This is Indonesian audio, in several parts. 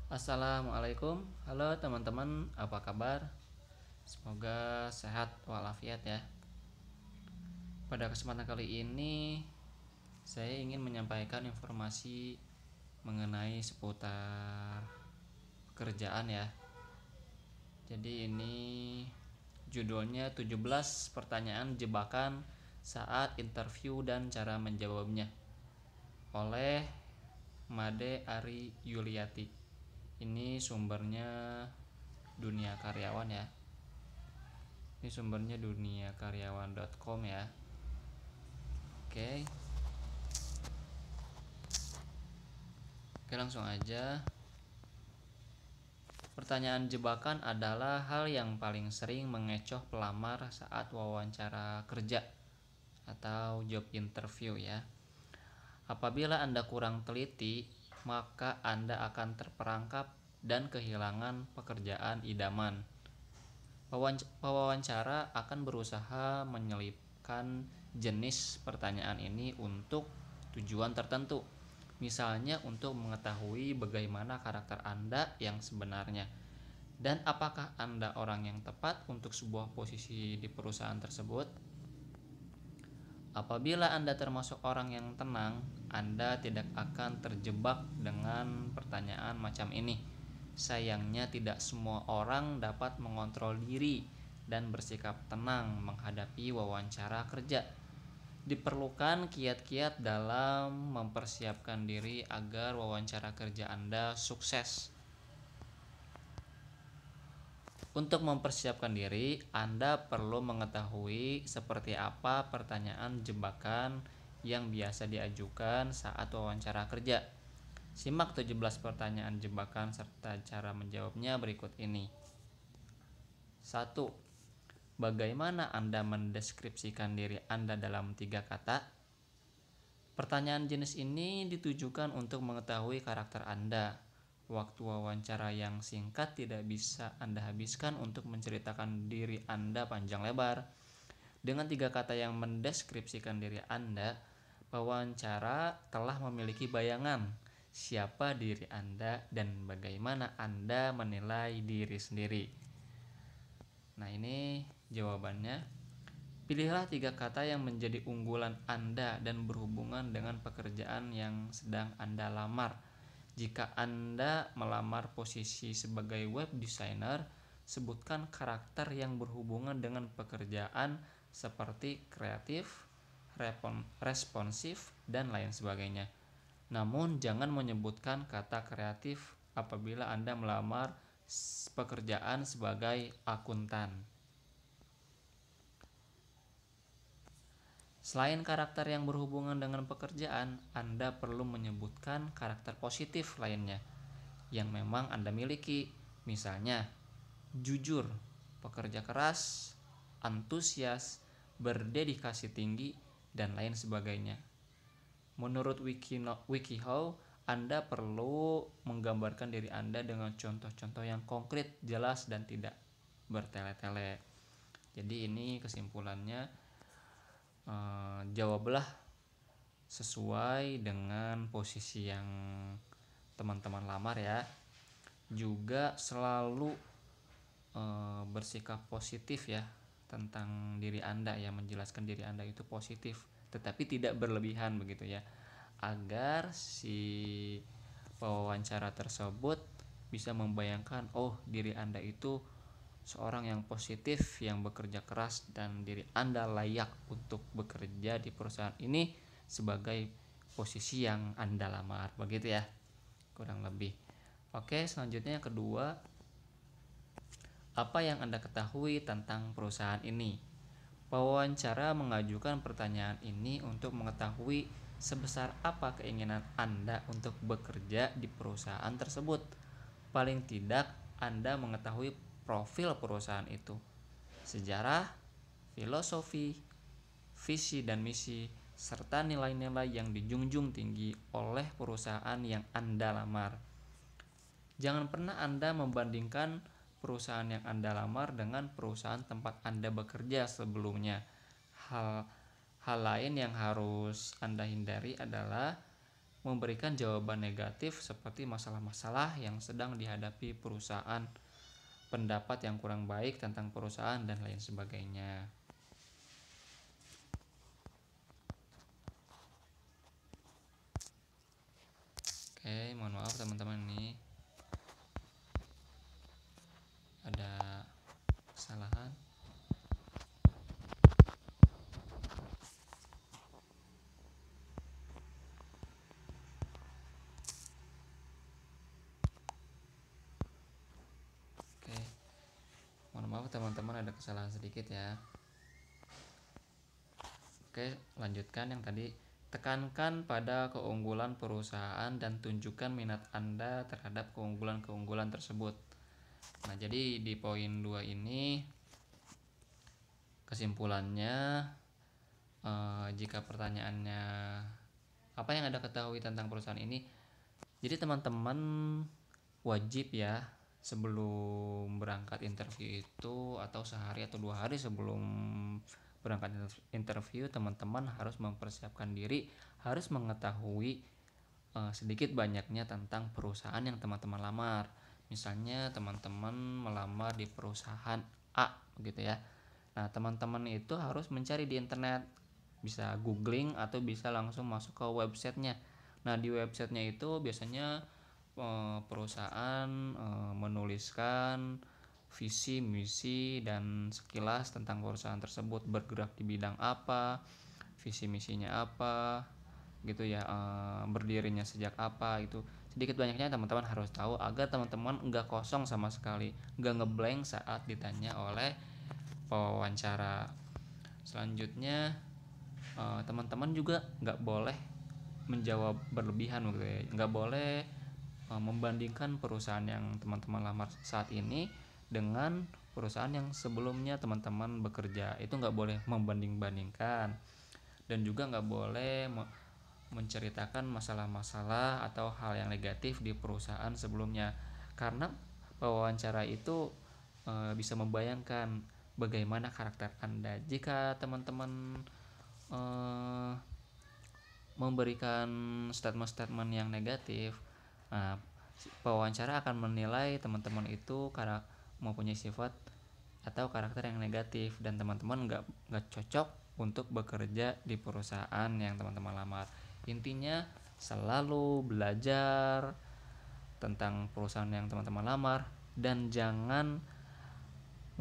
Assalamualaikum, halo teman-teman, apa kabar? Semoga sehat walafiat ya. Pada kesempatan kali ini, saya ingin menyampaikan informasi mengenai seputar pekerjaan ya. Jadi ini judulnya 17 pertanyaan jebakan saat interview dan cara menjawabnya oleh Made Ari Yuliati. Ini sumbernya Dunia Karyawan ya. Ini sumbernya duniakaryawan.com ya. Oke. Oke, langsung aja. Pertanyaan jebakan adalah hal yang paling sering mengecoh pelamar saat wawancara kerja atau job interview ya. Apabila Anda kurang teliti, maka Anda akan terperangkap dan kehilangan pekerjaan idaman. Pewawancara akan berusaha menyelipkan jenis pertanyaan ini untuk tujuan tertentu. Misalnya untuk mengetahui bagaimana karakter Anda yang sebenarnya dan apakah Anda orang yang tepat untuk sebuah posisi di perusahaan tersebut. Apabila Anda termasuk orang yang tenang, Anda tidak akan terjebak dengan pertanyaan macam ini. Sayangnya tidak semua orang dapat mengontrol diri dan bersikap tenang menghadapi wawancara kerja. Diperlukan kiat-kiat dalam mempersiapkan diri agar wawancara kerja Anda sukses. Untuk mempersiapkan diri, Anda perlu mengetahui seperti apa pertanyaan jebakan yang biasa diajukan saat wawancara kerja. Simak 17 pertanyaan jebakan serta cara menjawabnya berikut ini. 1. Bagaimana Anda mendeskripsikan diri Anda dalam 3 kata? Pertanyaan jenis ini ditujukan untuk mengetahui karakter Anda. Waktu wawancara yang singkat tidak bisa Anda habiskan untuk menceritakan diri Anda panjang lebar. Dengan 3 kata yang mendeskripsikan diri Anda, pewawancara telah memiliki bayangan siapa diri Anda dan bagaimana Anda menilai diri sendiri. Nah, ini jawabannya. Pilihlah 3 kata yang menjadi unggulan Anda dan berhubungan dengan pekerjaan yang sedang Anda lamar. Jika Anda melamar posisi sebagai web designer, sebutkan karakter yang berhubungan dengan pekerjaan seperti kreatif, responsif, dan lain sebagainya. Namun jangan menyebutkan kata kreatif apabila Anda melamar pekerjaan sebagai akuntan. Selain karakter yang berhubungan dengan pekerjaan, Anda perlu menyebutkan karakter positif lainnya yang memang Anda miliki. Misalnya, jujur, pekerja keras, antusias, berdedikasi tinggi, dan lain sebagainya. Menurut WikiHow, Anda perlu menggambarkan diri Anda dengan contoh-contoh yang konkret, jelas, dan tidak bertele-tele. Jadi ini kesimpulannya, jawablah sesuai dengan posisi yang teman-teman lamar ya. Juga selalu bersikap positif ya tentang diri Anda ya, menjelaskan diri Anda itu positif tetapi tidak berlebihan begitu ya, agar si pewawancara tersebut bisa membayangkan diri Anda itu seorang yang positif, yang bekerja keras, dan diri Anda layak untuk bekerja di perusahaan ini sebagai posisi yang Anda lamar begitu ya, kurang lebih. Oke, selanjutnya yang kedua, apa yang Anda ketahui tentang perusahaan ini? Pewawancara mengajukan pertanyaan ini untuk mengetahui sebesar apa keinginan Anda untuk bekerja di perusahaan tersebut. Paling tidak, Anda mengetahui profil perusahaan itu, sejarah, filosofi, visi dan misi, serta nilai-nilai yang dijunjung tinggi oleh perusahaan yang Anda lamar. Jangan pernah Anda membandingkan perusahaan yang Anda lamar dengan perusahaan tempat Anda bekerja sebelumnya. Hal lain yang harus Anda hindari adalah memberikan jawaban negatif seperti masalah-masalah yang sedang dihadapi perusahaan, pendapat yang kurang baik tentang perusahaan, dan lain sebagainya. Oke, mohon maaf teman-teman, ini ada kesalahan. Oke, mohon maaf teman-teman, ada kesalahan sedikit ya. Oke, lanjutkan yang tadi. Tekankan pada keunggulan perusahaan dan tunjukkan minat Anda terhadap keunggulan-keunggulan tersebut. Nah, jadi di poin 2 ini kesimpulannya, jika pertanyaannya apa yang Anda ketahui tentang perusahaan ini, jadi teman-teman wajib ya sebelum berangkat interview itu, atau sehari atau 2 hari sebelum berangkat interview, teman-teman harus mempersiapkan diri, harus mengetahui sedikit banyaknya tentang perusahaan yang teman-teman lamar. Misalnya teman-teman melamar di perusahaan A begitu ya. Nah, teman-teman itu harus mencari di internet, bisa googling atau bisa langsung masuk ke websitenya. Nah, di websitenya itu biasanya perusahaan menuliskan visi, misi, dan sekilas tentang perusahaan tersebut, bergerak di bidang apa, visi misinya apa gitu ya, berdirinya sejak apa, itu sedikit banyaknya teman-teman harus tahu agar teman-teman nggak kosong sama sekali, nggak ngeblank saat ditanya oleh pewawancara. Selanjutnya teman-teman juga nggak boleh menjawab berlebihan gitu ya, nggak boleh membandingkan perusahaan yang teman-teman lamar saat ini dengan perusahaan yang sebelumnya teman-teman bekerja. Itu nggak boleh membanding-bandingkan, dan juga nggak boleh menceritakan masalah-masalah atau hal yang negatif di perusahaan sebelumnya, karena pewawancara itu bisa membayangkan bagaimana karakter Anda jika teman-teman memberikan statement-statement yang negatif. Nah, pewawancara akan menilai teman-teman itu karena mempunyai sifat atau karakter yang negatif, dan teman-teman nggak cocok untuk bekerja di perusahaan yang teman-teman lamar. Intinya selalu belajar tentang perusahaan yang teman-teman lamar, dan jangan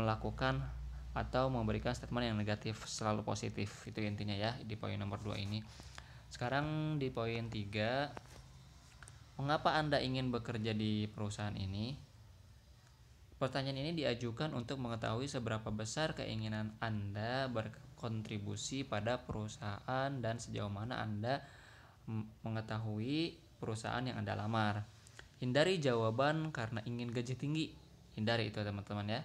melakukan atau memberikan statement yang negatif, selalu positif. Itu intinya ya di poin nomor 2 ini. Sekarang di poin 3, mengapa Anda ingin bekerja di perusahaan ini? Pertanyaan ini diajukan untuk mengetahui seberapa besar keinginan Anda berkontribusi pada perusahaan dan sejauh mana Anda mengetahui perusahaan yang Anda lamar. Hindari jawaban karena ingin gaji tinggi. Hindari itu teman-teman ya.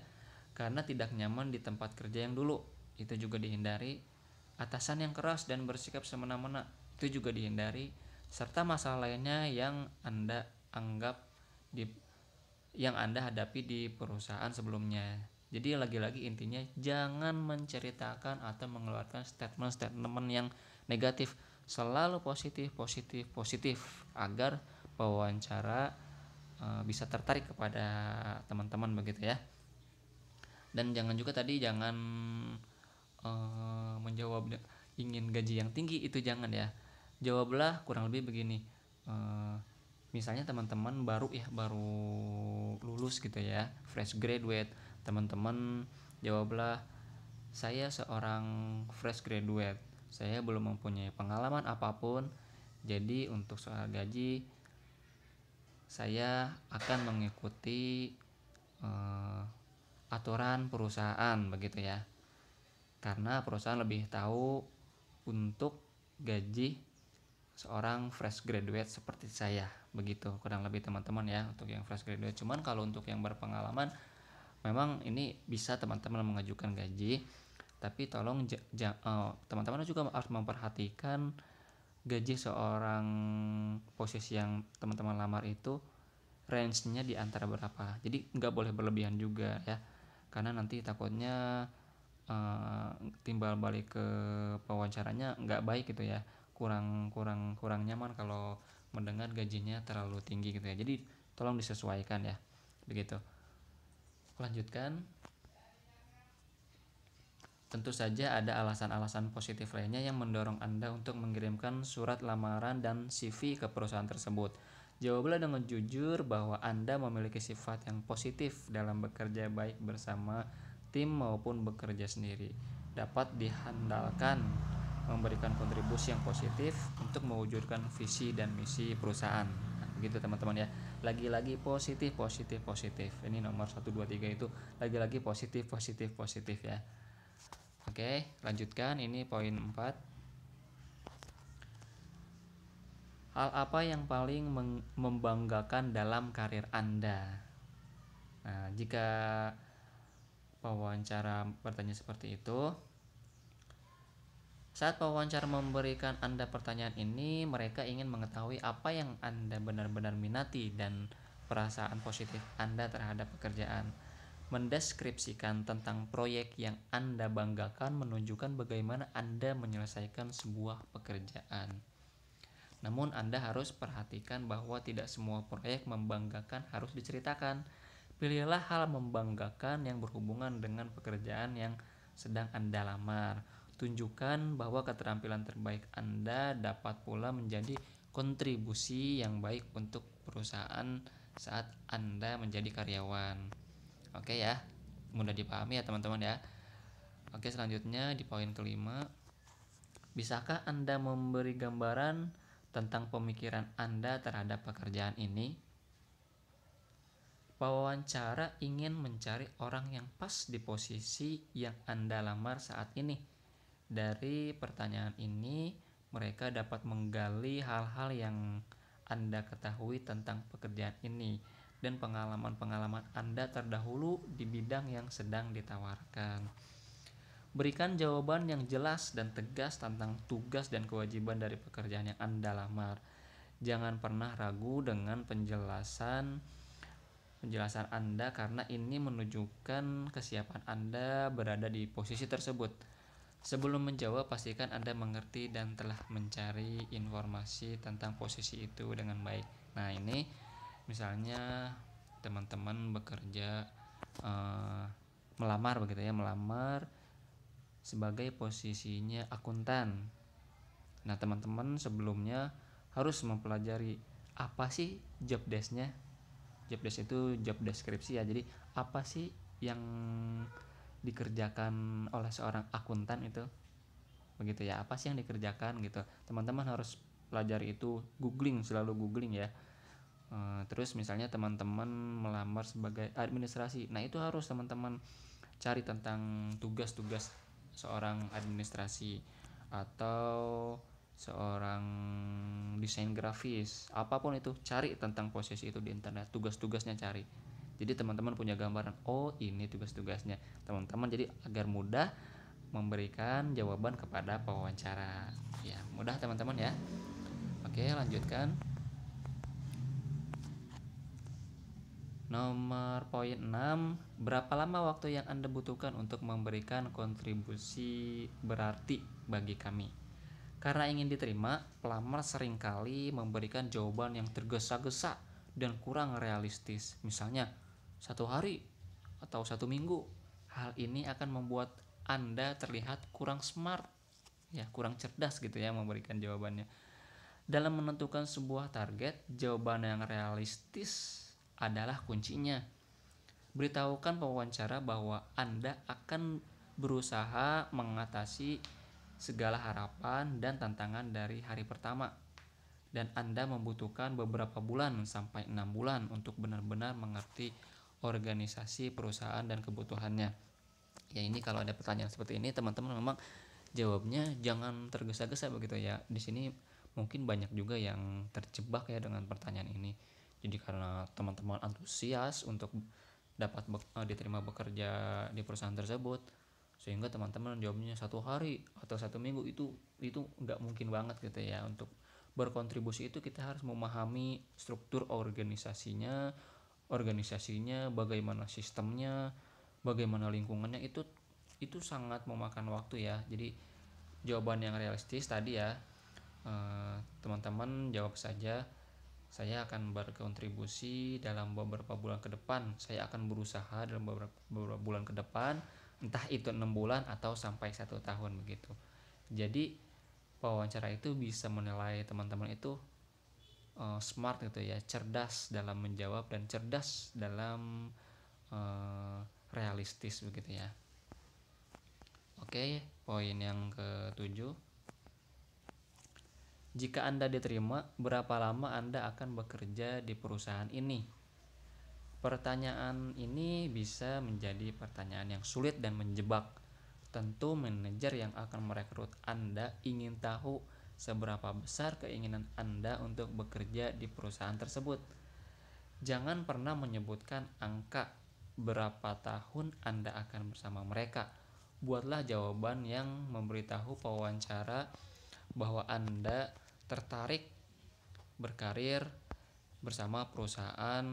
Karena tidak nyaman di tempat kerja yang dulu. Itu juga dihindari. Atasan yang keras dan bersikap semena-mena. Itu juga dihindari. Serta masalah lainnya yang Anda anggap yang Anda hadapi di perusahaan sebelumnya. Jadi lagi-lagi intinya jangan menceritakan atau mengeluarkan statement-statement yang negatif. Selalu positif, positif, positif agar pewawancara bisa tertarik kepada teman-teman begitu ya. Dan jangan juga tadi jangan menjawab ingin gaji yang tinggi, itu jangan ya. Jawablah kurang lebih begini. Misalnya teman-teman baru lulus gitu ya, fresh graduate. Teman-teman jawablah, saya seorang fresh graduate, saya belum mempunyai pengalaman apapun, jadi untuk soal gaji saya akan mengikuti aturan perusahaan begitu ya, karena perusahaan lebih tahu untuk gaji seorang fresh graduate seperti saya, begitu kurang lebih teman-teman ya untuk yang fresh graduate. Cuman kalau untuk yang berpengalaman, memang ini bisa teman-teman mengajukan gaji, tapi tolong teman-teman juga harus memperhatikan gaji seorang posisi yang teman-teman lamar itu range-nya di antara berapa. Jadi nggak boleh berlebihan juga ya, karena nanti takutnya timbal balik ke pewawancaranya nggak baik gitu ya, kurang nyaman kalau mendengar gajinya terlalu tinggi gitu ya. Jadi tolong disesuaikan ya. Begitu. Lanjutkan. Tentu saja ada alasan-alasan positif lainnya yang mendorong Anda untuk mengirimkan surat lamaran dan CV ke perusahaan tersebut. Jawablah dengan jujur bahwa Anda memiliki sifat yang positif dalam bekerja baik bersama tim maupun bekerja sendiri. Dapat dihandalkan memberikan kontribusi yang positif untuk mewujudkan visi dan misi perusahaan. Nah, begitu teman-teman ya. Lagi-lagi positif, positif, positif. Ini nomor 1, 2, 3 itu lagi-lagi positif, positif, positif ya. Oke, lanjutkan. Ini poin 4. Hal apa yang paling membanggakan dalam karir Anda? Nah, jika pewawancara bertanya seperti itu, saat pewawancara memberikan Anda pertanyaan ini, mereka ingin mengetahui apa yang Anda benar-benar minati dan perasaan positif Anda terhadap pekerjaan. Mendeskripsikan tentang proyek yang Anda banggakan menunjukkan bagaimana Anda menyelesaikan sebuah pekerjaan. Namun Anda harus perhatikan bahwa tidak semua proyek membanggakan harus diceritakan. Pilihlah hal membanggakan yang berhubungan dengan pekerjaan yang sedang Anda lamar. Tunjukkan bahwa keterampilan terbaik Anda dapat pula menjadi kontribusi yang baik untuk perusahaan saat Anda menjadi karyawan. Oke ya, mudah dipahami ya teman-teman ya. Oke, selanjutnya di poin kelima, bisakah Anda memberi gambaran tentang pemikiran Anda terhadap pekerjaan ini? Pewawancara ingin mencari orang yang pas di posisi yang Anda lamar saat ini. Dari pertanyaan ini, mereka dapat menggali hal-hal yang Anda ketahui tentang pekerjaan ini dan pengalaman-pengalaman Anda terdahulu di bidang yang sedang ditawarkan. Berikan jawaban yang jelas dan tegas tentang tugas dan kewajiban dari pekerjaan yang Anda lamar. Jangan pernah ragu dengan penjelasan Anda karena ini menunjukkan kesiapan Anda berada di posisi tersebut. Sebelum menjawab, pastikan Anda mengerti dan telah mencari informasi tentang posisi itu dengan baik. Nah, ini misalnya teman-teman bekerja melamar begitu ya, melamar sebagai posisinya akuntan. Nah, teman-teman sebelumnya harus mempelajari apa sih job desk-nya. Job desk itu job deskripsi ya. Jadi apa sih yang dikerjakan oleh seorang akuntan itu? Begitu ya. Apa sih yang dikerjakan gitu. Teman-teman harus pelajari itu, selalu googling ya. Terus misalnya teman-teman melamar sebagai administrasi. Nah, itu harus teman-teman cari tentang tugas-tugas seorang administrasi atau seorang desain grafis, apapun itu, cari tentang posisi itu di internet, tugas-tugasnya cari. Jadi teman-teman punya gambaran, oh ini tugas-tugasnya teman-teman, jadi agar mudah memberikan jawaban kepada pewawancara. Ya, mudah teman-teman ya. Oke, lanjutkan. Nomor poin 6, berapa lama waktu yang Anda butuhkan untuk memberikan kontribusi berarti bagi kami? Karena ingin diterima, pelamar seringkali memberikan jawaban yang tergesa-gesa dan kurang realistis. Misalnya, 1 hari atau 1 minggu. Hal ini akan membuat Anda terlihat kurang smart, ya, kurang cerdas gitu ya memberikan jawabannya. Dalam menentukan sebuah target, jawaban yang realistis adalah kuncinya. Beritahukan pewawancara bahwa Anda akan berusaha mengatasi segala harapan dan tantangan dari hari pertama, dan Anda membutuhkan beberapa bulan sampai 6 bulan untuk benar-benar mengerti organisasi perusahaan dan kebutuhannya. Ya, ini kalau ada pertanyaan seperti ini teman-teman memang jawabnya jangan tergesa-gesa begitu ya. Di sini mungkin banyak juga yang terjebak ya dengan pertanyaan ini. Jadi karena teman-teman antusias untuk dapat diterima bekerja di perusahaan tersebut, sehingga teman-teman jawabnya 1 hari atau 1 minggu, itu nggak mungkin banget gitu ya. Untuk berkontribusi itu kita harus memahami struktur organisasinya, bagaimana sistemnya, bagaimana lingkungannya, itu sangat memakan waktu ya. Jadi jawaban yang realistis tadi ya, teman-teman jawab saja Saya akan berkontribusi dalam beberapa bulan ke depan. Saya akan berusaha dalam beberapa bulan ke depan, entah itu 6 bulan atau sampai 1 tahun begitu. Jadi pewawancara itu bisa menilai teman-teman itu smart gitu ya, cerdas dalam menjawab dan cerdas dalam realistis begitu ya. Oke, poin yang ke-7. Jika Anda diterima, berapa lama Anda akan bekerja di perusahaan ini? Pertanyaan ini bisa menjadi pertanyaan yang sulit dan menjebak. Tentu manajer yang akan merekrut Anda ingin tahu seberapa besar keinginan Anda untuk bekerja di perusahaan tersebut. Jangan pernah menyebutkan angka berapa tahun Anda akan bersama mereka. Buatlah jawaban yang memberitahu pewawancara bahwa Anda tertarik berkarir bersama perusahaan,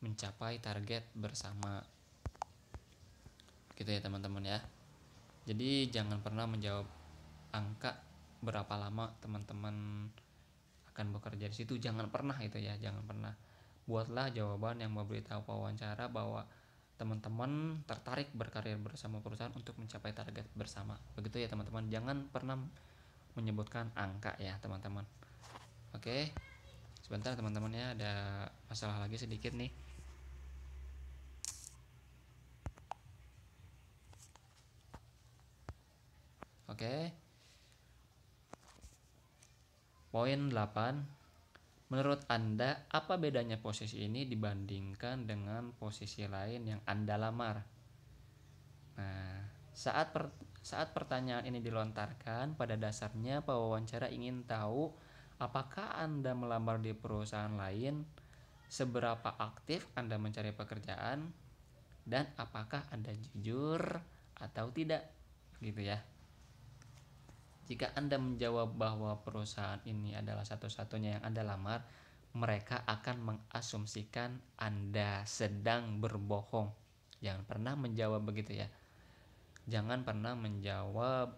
mencapai target bersama. Gitu ya teman-teman ya. Jadi jangan pernah menjawab angka berapa lama teman-teman akan bekerja di situ. Jangan pernah itu ya, jangan pernah. Buatlah jawaban yang memberitahu pewawancara bahwa teman-teman tertarik berkarir bersama perusahaan untuk mencapai target bersama. Begitu ya teman-teman. Jangan pernah menyebutkan angka ya teman-teman. Oke. Sebentar teman-teman ya, ada masalah lagi sedikit nih. Oke. Poin 8. Menurut Anda, apa bedanya posisi ini dibandingkan dengan posisi lain yang Anda lamar? Nah, saat pertanyaan ini dilontarkan, pada dasarnya pewawancara ingin tahu apakah Anda melamar di perusahaan lain, seberapa aktif Anda mencari pekerjaan, dan apakah Anda jujur atau tidak, gitu ya. Jika Anda menjawab bahwa perusahaan ini adalah satu-satunya yang Anda lamar, mereka akan mengasumsikan Anda sedang berbohong. Jangan pernah menjawab begitu ya. Jangan pernah menjawab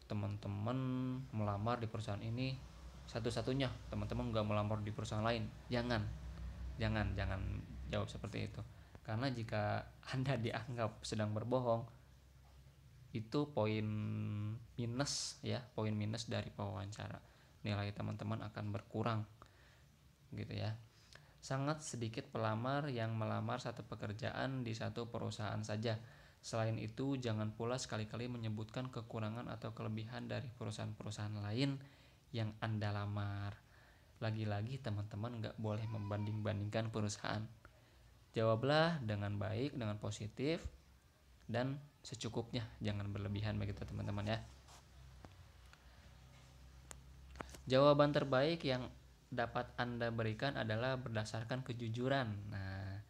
teman-teman melamar di perusahaan ini satu-satunya, teman-teman nggak melamar di perusahaan lain. Jangan jawab seperti itu. Karena jika Anda dianggap sedang berbohong, itu poin minus ya, poin minus dari pewawancara. Nilai teman-teman akan berkurang gitu ya. Sangat sedikit pelamar yang melamar satu pekerjaan di satu perusahaan saja. Selain itu, jangan pula sekali-kali menyebutkan kekurangan atau kelebihan dari perusahaan-perusahaan lain yang Anda lamar. Lagi-lagi teman-teman nggak boleh membanding-bandingkan perusahaan. Jawablah dengan baik, dengan positif, dan secukupnya, jangan berlebihan begitu teman-teman ya. Jawaban terbaik yang dapat Anda berikan adalah berdasarkan kejujuran. Nah,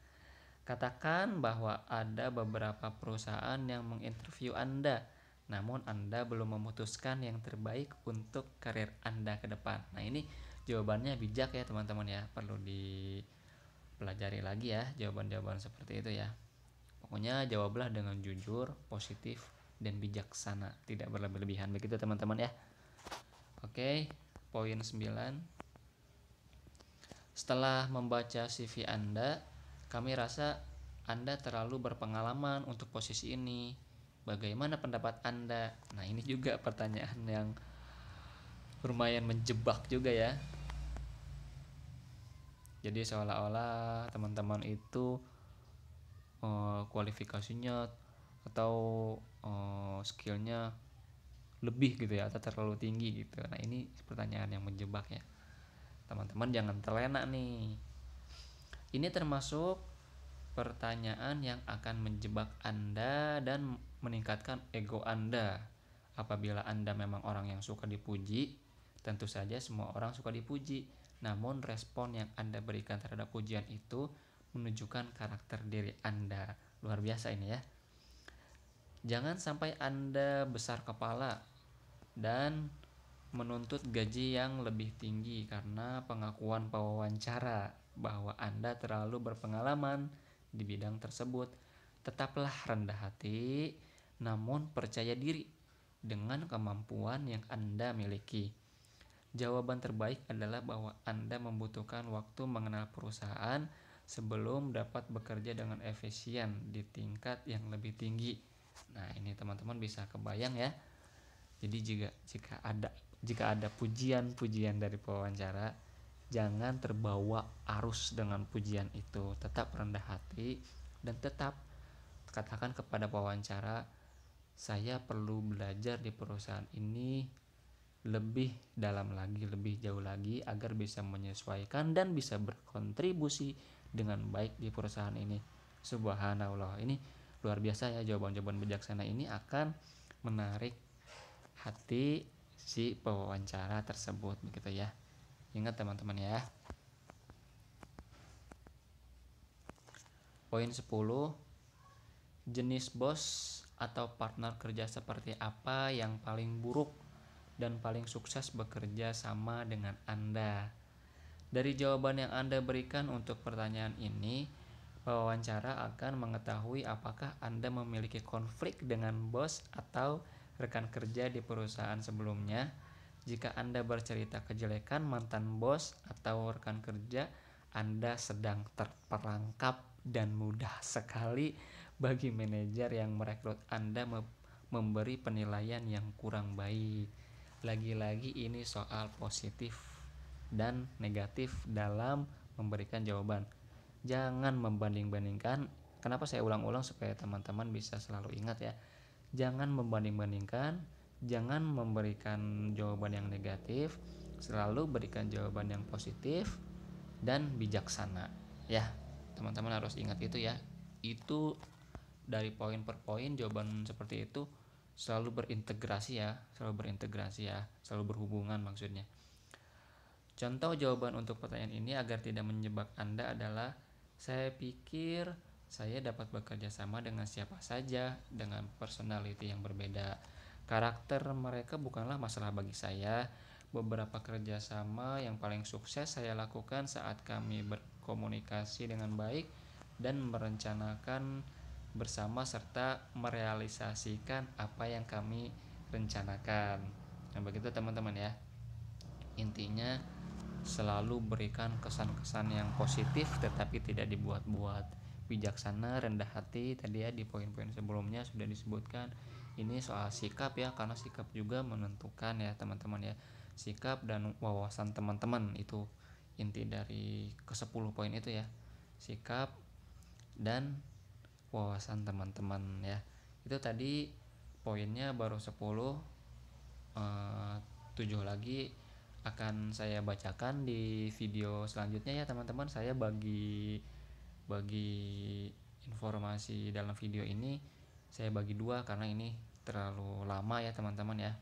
katakan bahwa ada beberapa perusahaan yang menginterview Anda, namun Anda belum memutuskan yang terbaik untuk karir Anda ke depan. Nah, ini jawabannya bijak ya teman-teman ya, perlu dipelajari lagi ya jawaban-jawaban seperti itu ya. Pokoknya jawablah dengan jujur, positif, dan bijaksana, tidak berlebihan begitu teman-teman ya. Oke, poin 9. Setelah membaca CV Anda, kami rasa Anda terlalu berpengalaman untuk posisi ini. Bagaimana pendapat Anda? Nah, ini juga pertanyaan yang lumayan menjebak juga ya. Jadi seolah-olah teman-teman itu kualifikasinya atau skillnya lebih gitu ya, atau terlalu tinggi gitu. Nah, ini pertanyaan yang menjebak ya teman-teman, jangan terlena nih. Ini termasuk pertanyaan yang akan menjebak Anda dan meningkatkan ego Anda. Apabila Anda memang orang yang suka dipuji, tentu saja semua orang suka dipuji, namun respon yang Anda berikan terhadap pujian itu menunjukkan karakter diri Anda. Luar biasa ini ya. Jangan sampai Anda besar kepala dan menuntut gaji yang lebih tinggi karena pengakuan pewawancara bahwa Anda terlalu berpengalaman di bidang tersebut. Tetaplah rendah hati, namun percaya diri dengan kemampuan yang Anda miliki. Jawaban terbaik adalah bahwa Anda membutuhkan waktu mengenal perusahaan sebelum dapat bekerja dengan efisien di tingkat yang lebih tinggi. Nah, ini teman-teman bisa kebayang ya. Jadi jika ada pujian-pujian dari pewawancara, jangan terbawa arus dengan pujian itu. Tetap rendah hati dan tetap katakan kepada pewawancara, saya perlu belajar di perusahaan ini lebih dalam lagi, lebih jauh lagi agar bisa menyesuaikan dan bisa berkontribusi dengan baik di perusahaan ini. Subhanallah, ini luar biasa ya, jawaban-jawaban bijaksana ini akan menarik hati si pewawancara tersebut begitu ya. Ingat teman-teman ya. Poin 10, jenis bos atau partner kerja seperti apa yang paling buruk dan paling sukses bekerja sama dengan Anda. Dari jawaban yang Anda berikan untuk pertanyaan ini, pewawancara akan mengetahui apakah Anda memiliki konflik dengan bos atau rekan kerja di perusahaan sebelumnya. Jika Anda bercerita kejelekan mantan bos atau rekan kerja, Anda sedang terperangkap dan mudah sekali bagi manajer yang merekrut Anda memberi penilaian yang kurang baik. Lagi-lagi ini soal positif dan negatif dalam memberikan jawaban. Jangan membanding-bandingkan. Kenapa saya ulang-ulang supaya teman-teman bisa selalu ingat ya. Jangan membanding-bandingkan, jangan memberikan jawaban yang negatif, selalu berikan jawaban yang positif dan bijaksana. Ya, teman-teman harus ingat itu ya. Itu dari poin per poin jawaban seperti itu selalu berintegrasi ya, selalu berhubungan maksudnya. Contoh jawaban untuk pertanyaan ini agar tidak menjebak Anda adalah, saya pikir saya dapat bekerja sama dengan siapa saja dengan personality yang berbeda. Karakter mereka bukanlah masalah bagi saya. Beberapa kerjasama yang paling sukses saya lakukan saat kami berkomunikasi dengan baik dan merencanakan bersama serta merealisasikan apa yang kami rencanakan. Nah, begitu teman-teman ya. Intinya selalu berikan kesan-kesan yang positif tetapi tidak dibuat-buat. Bijaksana, rendah hati, tadi ya di poin-poin sebelumnya sudah disebutkan. Ini soal sikap ya, karena sikap juga menentukan ya teman-teman ya. Sikap dan wawasan teman-teman itu inti dari ke-10 poin itu ya. Sikap dan wawasan teman-teman ya. Itu tadi poinnya baru 10. 7 lagi akan saya bacakan di video selanjutnya ya teman-teman. Saya bagi informasi dalam video ini saya bagi dua karena ini terlalu lama ya teman-teman ya.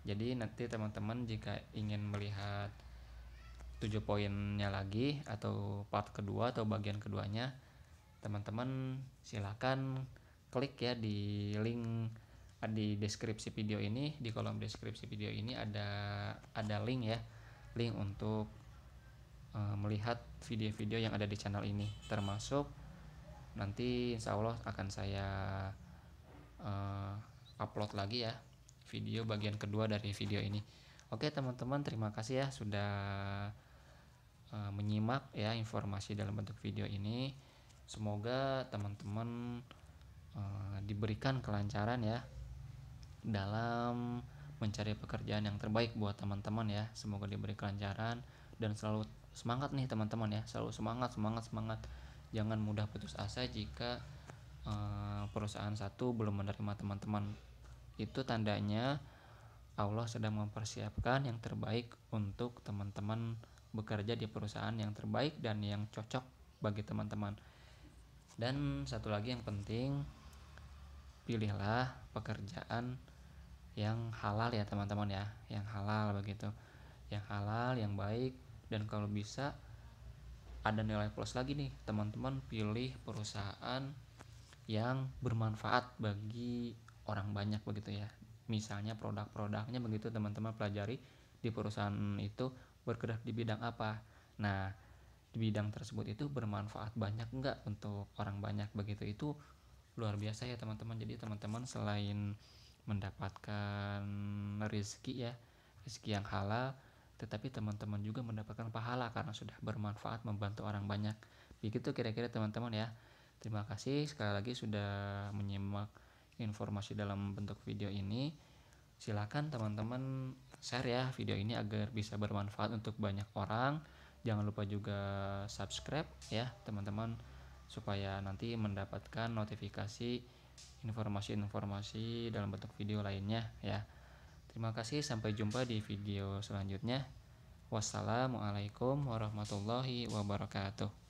Jadi nanti teman-teman jika ingin melihat 7 poinnya lagi atau part kedua atau bagian keduanya, teman-teman silakan klik ya di link di deskripsi video ini. Di kolom deskripsi video ini ada link ya, link untuk melihat video-video yang ada di channel ini, termasuk nanti insya Allah akan saya upload lagi ya video bagian kedua dari video ini. Oke teman-teman, terima kasih ya sudah menyimak ya informasi dalam bentuk video ini. Semoga teman-teman diberikan kelancaran ya dalam mencari pekerjaan yang terbaik buat teman-teman ya. Semoga diberi kelancaran dan selalu semangat nih teman-teman ya. Selalu semangat. Jangan mudah putus asa jika perusahaan satu belum menerima teman-teman. Itu tandanya Allah sedang mempersiapkan yang terbaik untuk teman-teman bekerja di perusahaan yang terbaik dan yang cocok bagi teman-teman. Dan satu lagi yang penting, pilihlah pekerjaan yang halal ya teman-teman ya, yang halal begitu, yang halal, yang baik. Dan kalau bisa ada nilai plus lagi nih teman-teman, pilih perusahaan yang bermanfaat bagi orang banyak begitu ya. Misalnya produk-produknya begitu teman-teman pelajari di perusahaan itu bergerak di bidang apa. Nah, di bidang tersebut itu bermanfaat banyak enggak untuk orang banyak begitu. Itu luar biasa ya teman-teman. Jadi teman-teman selain mendapatkan rezeki ya, rezeki yang halal, tetapi teman-teman juga mendapatkan pahala karena sudah bermanfaat membantu orang banyak. Begitu kira-kira teman-teman ya. Terima kasih sekali lagi sudah menyimak informasi dalam bentuk video ini. Silakan teman-teman share ya video ini agar bisa bermanfaat untuk banyak orang. Jangan lupa juga subscribe ya teman-teman, supaya nanti mendapatkan notifikasi informasi-informasi dalam bentuk video lainnya ya. Terima kasih, sampai jumpa di video selanjutnya. Wassalamualaikum warahmatullahi wabarakatuh.